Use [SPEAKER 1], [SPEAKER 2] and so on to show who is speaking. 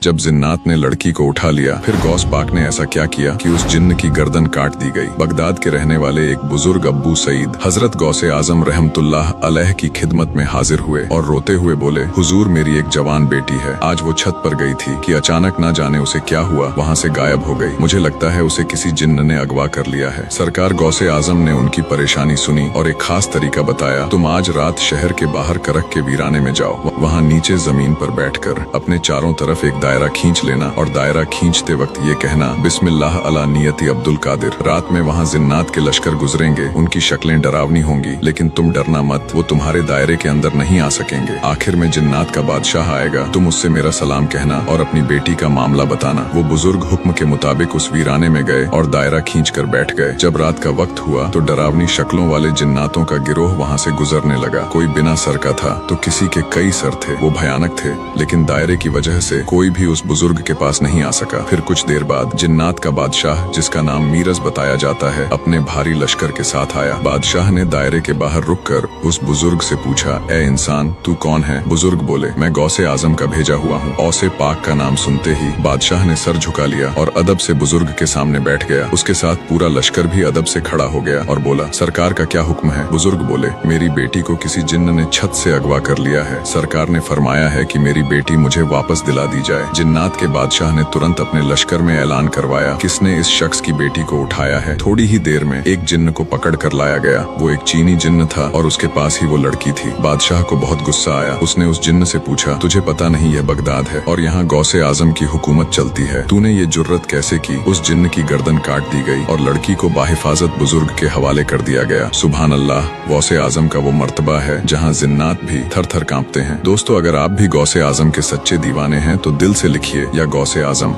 [SPEAKER 1] जब जिन्नात ने लड़की को उठा लिया, फिर गौस पाक ने ऐसा क्या किया कि उस जिन्न की गर्दन काट दी गई। बगदाद के रहने वाले एक बुजुर्ग अब्बू सईद हजरत गौसे आजम रहमतुल्लाह अलैह की खिदमत में हाजिर हुए और रोते हुए बोले, हुजूर मेरी एक जवान बेटी है, आज वो छत पर गई थी कि अचानक ना जाने उसे क्या हुआ, वहाँ से गायब हो गई। मुझे लगता है उसे किसी जिन्न ने अगवा कर लिया है। सरकार गौसे आजम ने उनकी परेशानी सुनी और एक खास तरीका बताया। तुम आज रात शहर के बाहर करक के वीराने में जाओ, वहाँ नीचे जमीन पर बैठकर अपने चारों तरफ एक दायरा खींच लेना और दायरा खींचते वक्त ये कहना, बिस्मिल्लाह अला नियति अब्दुल कादिर। रात में वहाँ जिन्नात के लश्कर गुजरेंगे, उनकी शक्लें डरावनी होंगी, लेकिन तुम डरना मत, वो तुम्हारे दायरे के अंदर नहीं आ सकेंगे। आखिर में जिन्नात का बादशाह आएगा, तुम उससे मेरा सलाम कहना और अपनी बेटी का मामला बताना। वो बुजुर्ग हुक्म के मुताबिक उस वीराने में गए और दायरा खींच कर बैठ गए। जब रात का वक्त हुआ तो डरावनी शक्लों वाले जिन्नातों का गिरोह वहाँ से गुजरने लगा। कोई बिना सर का था तो किसी के कई सर थे। वो भयानक थे, लेकिन दायरे की वजह से कोई भी उस बुजुर्ग के पास नहीं आ सका। फिर कुछ देर बाद जिन्नात का बादशाह, जिसका नाम मीरज बताया जाता है, अपने भारी लश्कर के साथ आया। बादशाह ने दायरे के बाहर रुककर उस बुजुर्ग से पूछा, ए इंसान, तू कौन है? बुजुर्ग बोले, मैं गौसे आजम का भेजा हुआ हूँ। औसे पाक का नाम सुनते ही बादशाह ने सर झुका लिया और अदब से बुजुर्ग के सामने बैठ गया। उसके साथ पूरा लश्कर भी अदब से खड़ा हो गया और बोला, सरकार का क्या हुक्म है? बुजुर्ग बोले, मेरी बेटी को किसी जिन्न ने छत से अगवा कर लिया है। सरकार ने फरमाया है कि मेरी बेटी मुझे वापस दिला दी जाए। जिन्नात के बादशाह ने तुरंत अपने लश्कर में ऐलान करवाया, किसने इस शख्स की बेटी को उठाया है। थोड़ी ही देर में एक जिन्न को पकड़ कर लाया गया। वो एक चीनी जिन्न था और उसके पास ही वो लड़की थी। बादशाह को बहुत गुस्सा आया। उसने उस जिन्न से पूछा, तुझे पता नहीं यह बगदाद है और यहाँ गौसे आजम की हुकूमत चलती है, तूने ये जुर्रत कैसे की? उस जिन्न की गर्दन काट दी गई और लड़की को बाहिफाजत बुजुर्ग के हवाले कर दिया गया। सुभान अल्लाह, गौसे आजम का वो मर्तबा है जहाँ जिन्नात भी थर थर कांपते हैं। दोस्तों, अगर आप भी गौसे आजम के सच्चे दीवाने हैं तो दिल से लिखिए, या गौसे आजम।